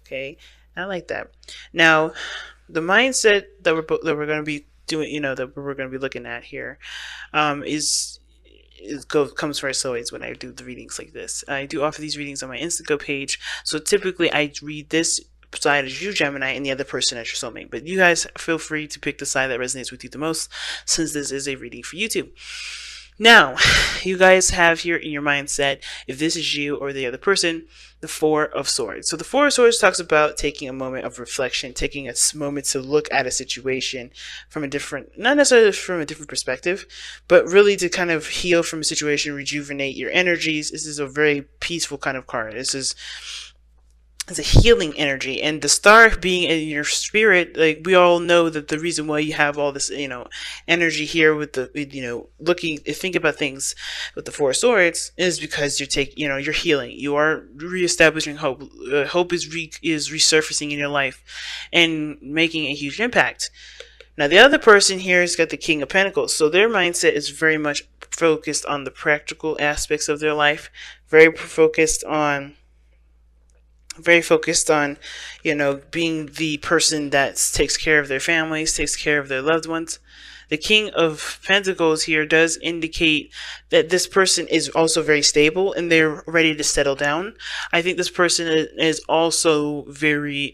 Okay, I like that. Now, the mindset that we're going to be doing, that we're going to be looking at here, is comes first always when I do the readings like this. I do offer these readings on my Instago page, so typically I read this side as you, Gemini, and the other person as your soulmate. But you guys feel free to pick the side that resonates with you the most, since this is a reading for YouTube. Now, you guys have here in your mindset, if this is you or the other person, the Four of Swords. So the Four of Swords talks about taking a moment of reflection, taking a moment to look at a situation from a different, not necessarily from a different perspective, but really to kind of heal from a situation, rejuvenate your energies. This is a very peaceful kind of card. It's a healing energy, and the star being in your spirit, like we all know that the reason why you have all this energy here with the looking, think about things with the Four Swords, is because you're healing, you are reestablishing hope. Hope is resurfacing in your life and making a huge impact. Now the other person here has got the King of Pentacles, so their mindset is very much focused on the practical aspects of their life, very focused on, being the person that takes care of their families, takes care of their loved ones. The King of Pentacles here does indicate that this person is also very stable and they're ready to settle down. I think this person is also very,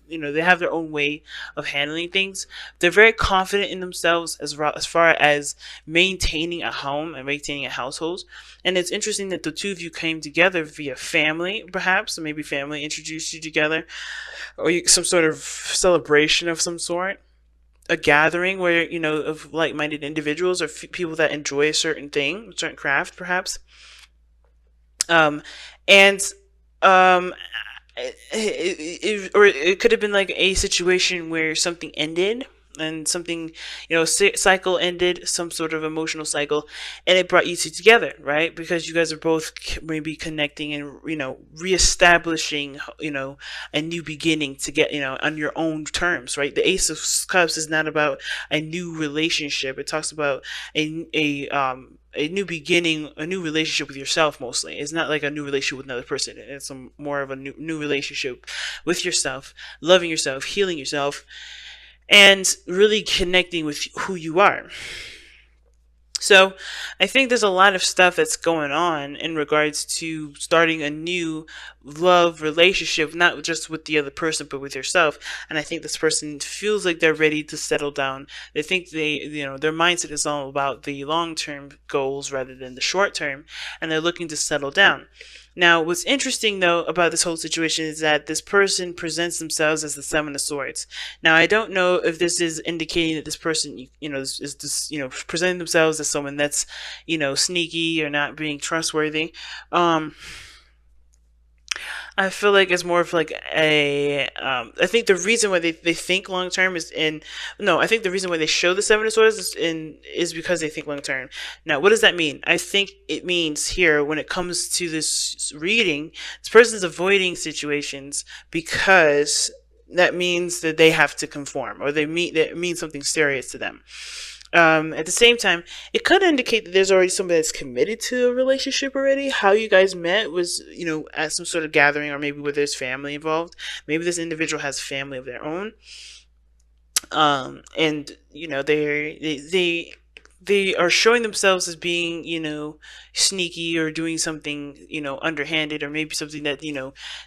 they have their own way of handling things. They're very confident in themselves as far as maintaining a home and maintaining a household. And it's interesting that the two of you came together via family, perhaps, or maybe family introduced you together, or some sort of celebration of some sort. A gathering where, of like-minded individuals or people that enjoy a certain thing, a certain craft, perhaps. And or it could have been like a situation where something ended and something, cycle ended, some sort of emotional cycle, and it brought you two together, right? Because you guys are both maybe connecting and, reestablishing, a new beginning to get, on your own terms, right? The Ace of Cups is not about a new relationship. It talks about a new beginning, a new relationship with yourself. Mostly, it's not like a new relationship with another person. It's more of a new relationship with yourself, loving yourself, healing yourself, and really connecting with who you are. So I think there's a lot of stuff that's going on in regards to starting a new love relationship, not just with the other person, but with yourself. And I think this person feels like they're ready to settle down. They think their mindset is all about the long-term goals rather than the short-term, and they're looking to settle down. Now, what's interesting, though, about this whole situation is that this person presents themselves as the Seven of Swords. Now, I don't know if this is indicating that this person, is presenting themselves as someone that's, sneaky or not being trustworthy. I feel like it's more of like I think the reason why they think long term I think the reason why they show the Seven of Swords is because they think long term. Now, what does that mean? I think it means here, when it comes to this reading, this person's avoiding situations because that means that they have to conform, or that means something serious to them. At the same time, it could indicate that there's already somebody that's committed to a relationship already. How you guys met was, at some sort of gathering, or maybe where there's family involved. Maybe this individual has family of their own. And they are showing themselves as being, sneaky, or doing something, underhanded, or maybe something that,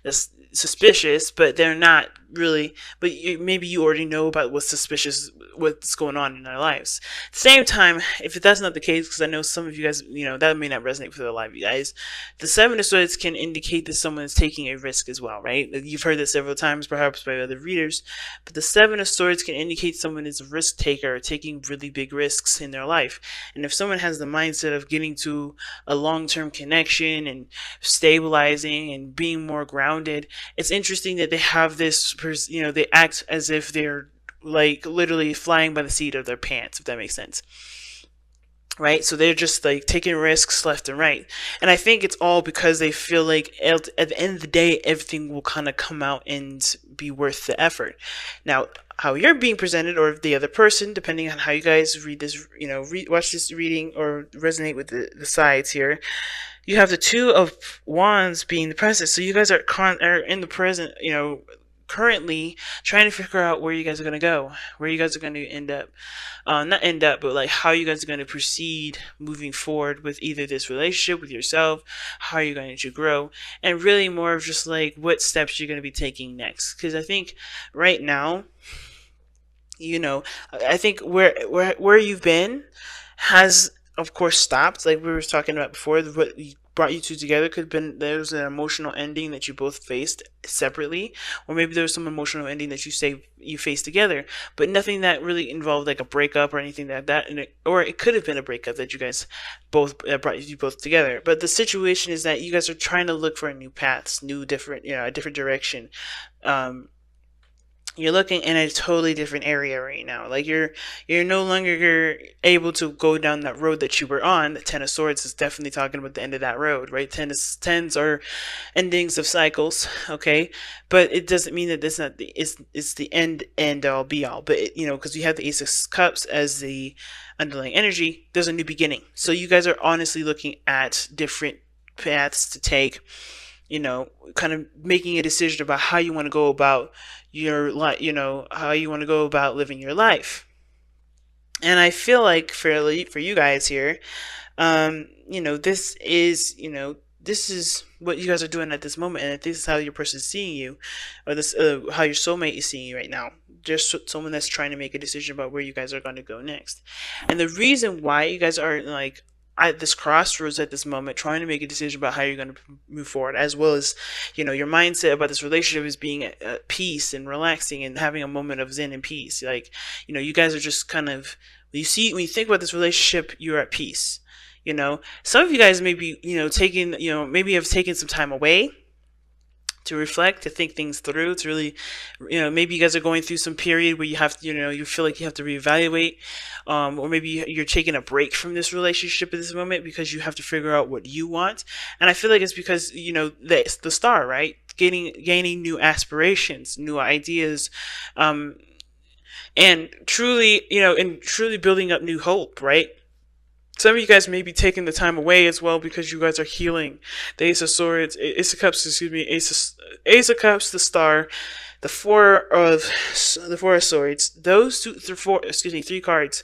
that's suspicious, but they're not really. But maybe you already know about what's suspicious, what's going on in their lives. At the same time, if that's not the case, because I know some of you guys, that may not resonate with a lot of you guys, the Seven of Swords can indicate that someone is taking a risk as well, right? You've heard this several times, perhaps by other readers, but the Seven of Swords can indicate someone is a risk taker, taking really big risks in their life. And if someone has the mindset of getting to a long-term connection and stabilizing and being more grounded, it's interesting that they have this, they act as if they're like literally flying by the seat of their pants, if that makes sense. Right? So they're just like taking risks left and right. And I think it's all because they feel like at the end of the day, everything will kind of come out and be worth the effort. Now, how you're being presented, or the other person, depending on how you guys read this, watch this reading or resonate with the sides here. You have the Two of Wands being the present, so you guys are in the present, currently trying to figure out where you guys are going to go, where you guys are going to end up. Not end up, but like how you guys are going to proceed moving forward with either this relationship with yourself, how you're going to grow, and really more of just like what steps you're going to be taking next. Because I think right now, I think where you've been has, of course, stopped. Like we were talking about before, what brought you two together could have been there was an emotional ending that you both faced separately, or maybe there was some emotional ending that you faced together, but nothing that really involved like a breakup or anything like that. Or it could have been a breakup that you guys both brought you both together. But the situation is that you guys are trying to look for new paths, different, a different direction. You're looking in a totally different area right now. Like you're no longer able to go down that road that you were on. The Ten of Swords is definitely talking about the end of that road, right? Tens are endings of cycles, okay? But it doesn't mean that it's the end all be all. But because you have the Ace of Cups as the underlying energy, there's a new beginning. So you guys are honestly looking at different paths to take. Kind of making a decision about how you want to go about your life, how you want to go about living your life. And I feel like for you guys here, this is what you guys are doing at this moment, and this is how your person is seeing you, or this how your soulmate is seeing you right now. Just someone that's trying to make a decision about where you guys are going to go next. And the reason why you guys are like at this crossroads at this moment, trying to make a decision about how you're going to move forward, as well as, your mindset about this relationship is being at peace and relaxing and having a moment of zen and peace. Like, you guys are just kind of, when you think about this relationship, you're at peace. Some of you guys may be, maybe have taken some time away to reflect, to think things through, to really, maybe you guys are going through some period where you have to, you feel like you have to reevaluate, or maybe you're taking a break from this relationship at this moment because you have to figure out what you want. And I feel like it's because, the star, right? Gaining new aspirations, new ideas, and truly, truly building up new hope, right? Some of you guys may be taking the time away as well because you guys are healing. The Ace of Swords, Ace of Cups, Ace of Cups, the Star, the Four of Swords. Those three cards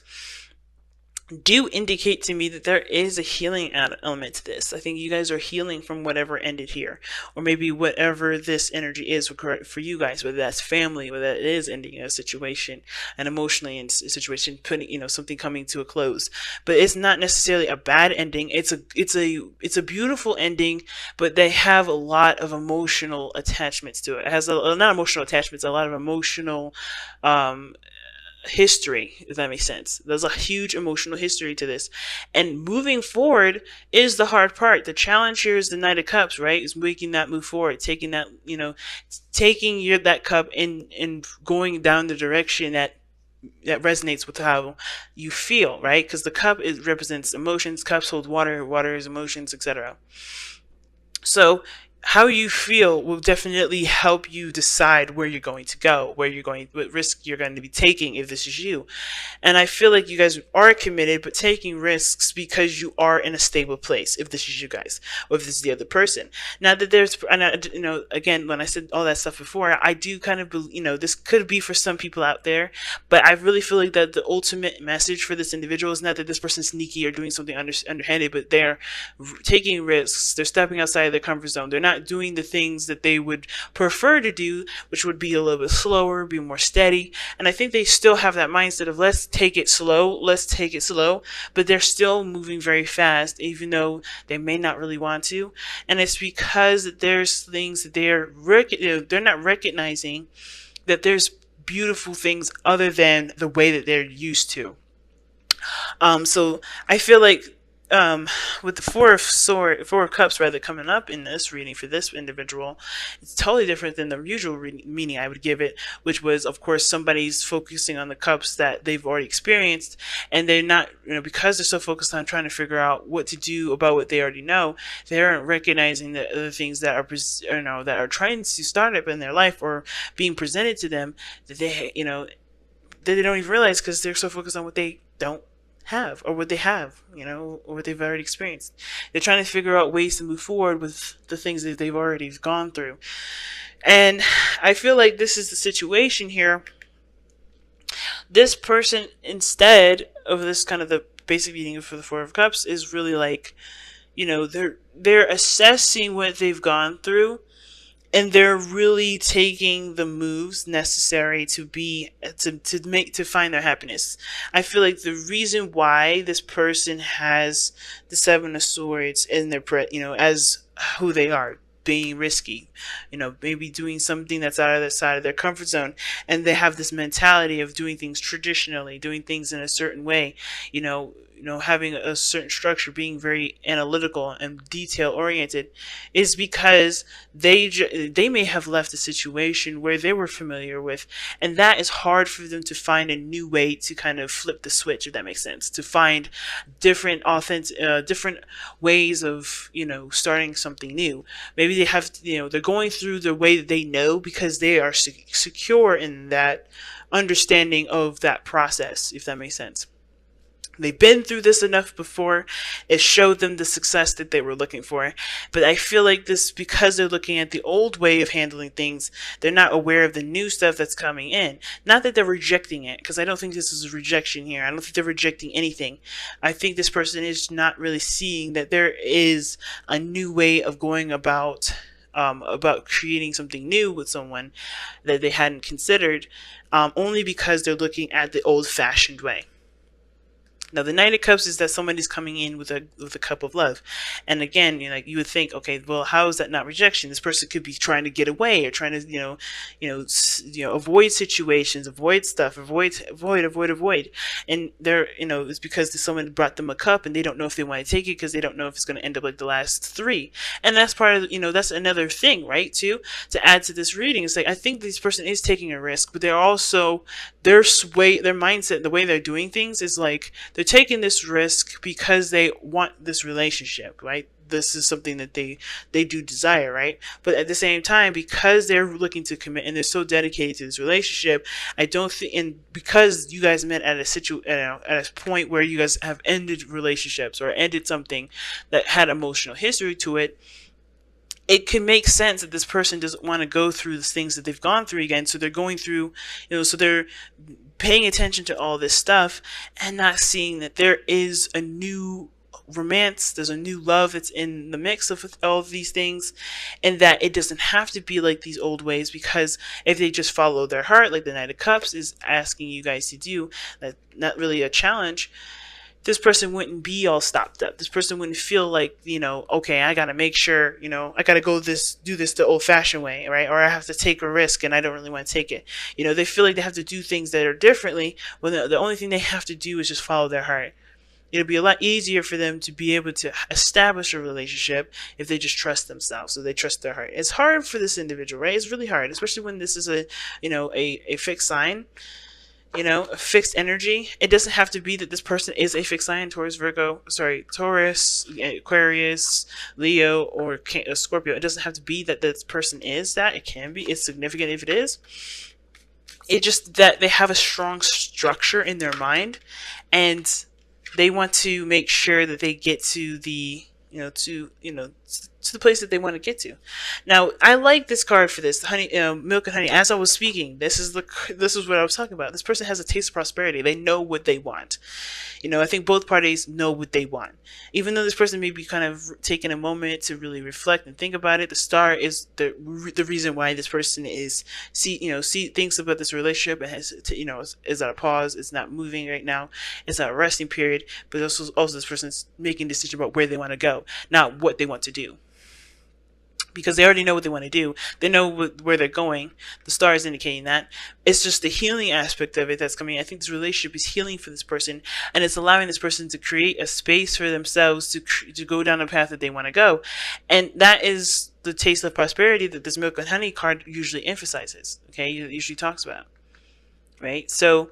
do indicate to me that there is a healing element to this. I think you guys are healing from whatever ended here, or maybe whatever this energy is for you guys, whether that's family, whether that is ending a situation, and emotionally in a situation, putting something coming to a close. But it's not necessarily a bad ending. It's a beautiful ending, but they have a lot of emotional attachments to it. It has not emotional attachments, a lot of emotional history, if that makes sense. There's a huge emotional history to this, and moving forward is the hard part. The challenge here is the Knight of Cups, right? Is making that move forward, taking that, taking that cup and going down the direction that resonates with how you feel, right? Because the cup represents emotions. Cups hold water. Water is emotions, etc. So how you feel will definitely help you decide where you're going to go, what risk you're going to be taking if this is you. And I feel like you guys are committed, but taking risks because you are in a stable place, if this is you guys, or if this is the other person. Now that there's, again, when I said all that stuff before, I do kind of believe, this could be for some people out there, but I really feel like that the ultimate message for this individual is not that this person's sneaky or doing something underhanded, but they're taking risks, they're stepping outside of their comfort zone, they're not doing the things that they would prefer to do, which would be a little bit slower, be more steady. And I think they still have that mindset of let's take it slow, but they're still moving very fast, even though they may not really want to. And it's because there's things that they're not recognizing, that there's beautiful things other than the way that they're used to. So I feel like um, with the four of cups rather coming up in this reading for this individual, it's totally different than the usual meaning I would give it, which was, of course, somebody's focusing on the cups that they've already experienced, and they're not, because they're so focused on trying to figure out what to do about what they already know, they aren't recognizing the other things that are, that are trying to start up in their life or being presented to them, that they don't even realize because they're so focused on what they don't have or what they have, or what they've already experienced. They're trying to figure out ways to move forward with the things that they've already gone through. And I feel like this is the situation here. This person, instead of this kind of the basic meaning for the Four of Cups, is really like, they're assessing what they've gone through, and they're really taking the moves necessary to find their happiness. I feel like the reason why this person has the Seven of Swords in their as who they are, being risky, maybe doing something that's out of the side of their comfort zone, and they have this mentality of doing things traditionally, doing things in a certain way, having a certain structure, being very analytical and detail oriented, is because they may have left a situation where they were familiar with, and that is hard for them to find a new way to kind of flip the switch, if that makes sense, to find different ways of starting something new. Maybe they have they're going through the way that they know because they are secure in that understanding of that process, if that makes sense. They've been through this enough before. It showed them the success that they were looking for. But I feel like this, because they're looking at the old way of handling things, they're not aware of the new stuff that's coming in. Not that they're rejecting it, because I don't think this is a rejection here. I don't think they're rejecting anything. I think this person is not really seeing that there is a new way of going about creating something new with someone that they hadn't considered, only because they're looking at the old-fashioned way. Now, the Knight of Cups is that somebody's coming in with a cup of love, and again, you would think, okay, well, how is that not rejection? This person could be trying to get away or trying to, avoid situations, avoid stuff, avoid, and they're, it's because someone brought them a cup and they don't know if they want to take it because they don't know if it's going to end up like the last three, and that's part of, that's another thing, right? Too, to add to this reading, it's like I think this person is taking a risk, but they're also their mindset, the way they're doing things is like they're taking this risk because they want this relationship, right? This is something that they do desire, right? But at the same time, because they're looking to commit and they're so dedicated to this relationship, I don't think, and because you guys met at a point where you guys have ended relationships or ended something that had emotional history to it, it can make sense that this person doesn't want to go through the things that they've gone through again. So they're going through, so they're paying attention to all this stuff and not seeing that there is a new romance, there's a new love that's in the mix of all of these things, and that it doesn't have to be like these old ways, because if they just follow their heart, like the Knight of Cups is asking you guys to do, that's not really a challenge, this person wouldn't be all stopped up. This person wouldn't feel like, okay, I got to make sure, I got to do this the old fashioned way, right? Or I have to take a risk and I don't really want to take it. They feel like they have to do things that are differently when the only thing they have to do is just follow their heart. It'll be a lot easier for them to be able to establish a relationship if they just trust themselves, so they trust their heart. It's hard for this individual, right? It's really hard, especially when this is a fixed sign. A fixed energy. It doesn't have to be that this person is a fixed sign, Taurus, Aquarius, Leo, or Scorpio. It doesn't have to be that this person is that. It can be. It's significant if it is. It just that they have a strong structure in their mind, and they want to make sure that they get to the to the place that they want to get to. Now, I like this card for this, the honey, milk and honey. As I was speaking, this is what I was talking about. This person has a taste of prosperity. They know what they want. I think both parties know what they want. Even though this person may be kind of taking a moment to really reflect and think about it, the star is the reason why this person is thinks about this relationship and has is at a pause. It's not moving right now. It's at a resting period. But also this person's making a decision about where they want to go, not what they want to do. because they already know what they want to do. They know where they're going. The star is indicating that. It's just the healing aspect of it that's coming. I think this relationship is healing for this person, and it's allowing this person to create a space for themselves to go down a path that they want to go. And that is the taste of prosperity that this milk and honey card usually emphasizes. Okay, it usually talks about. Right? So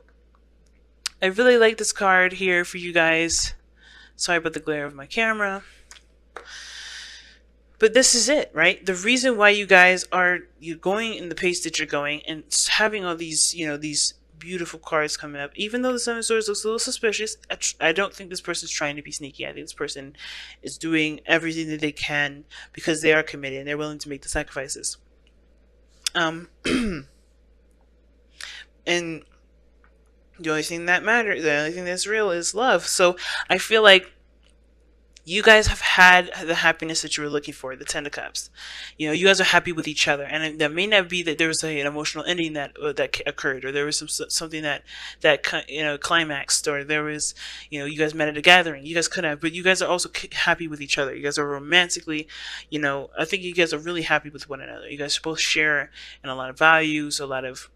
I really like this card here for you guys. Sorry about the glare of my camera. But this is it, right? The reason why you guys are going in the pace that you're going and having all these, these beautiful cards coming up, even though the Seven of Swords looks a little suspicious, I don't think this person's trying to be sneaky. I think this person is doing everything that they can because they are committed and they're willing to make the sacrifices. And the only thing that matters, the only thing that's real is love. So I feel like you guys have had the happiness that you were looking for, the Ten of Cups. You guys are happy with each other, and that may not be that there was an emotional ending that occurred, or there was something that climaxed, or there was you guys met at a gathering. You guys could have, but you guys are also happy with each other. You guys are romantically, I think you guys are really happy with one another. You guys both share in a lot of values, a lot of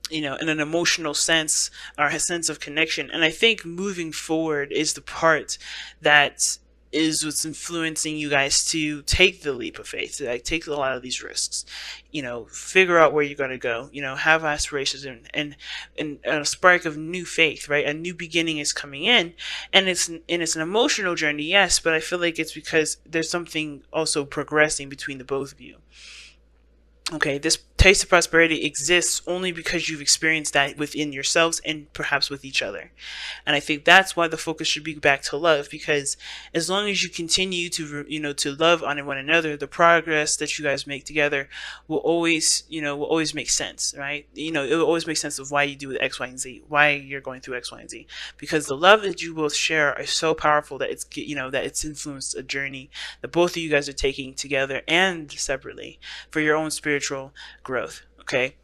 in an emotional sense, or a sense of connection. And I think moving forward is the part that is what's influencing you guys to take the leap of faith, to take a lot of these risks, figure out where you're going to go, have aspirations, and a spark of new faith, right? A new beginning is coming in, and it's an emotional journey, yes, but I feel like it's because there's something also progressing between the both of you. Okay, this taste of prosperity exists only because you've experienced that within yourselves and perhaps with each other. And I think that's why the focus should be back to love, because as long as you continue to, to love on one another, the progress that you guys make together will always make sense, right? It will always make sense of why you do X, Y, and Z, why you're going through X, Y, and Z, because the love that you both share is so powerful that it's influenced a journey that both of you guys are taking together and separately for your own spiritual growth. Okay,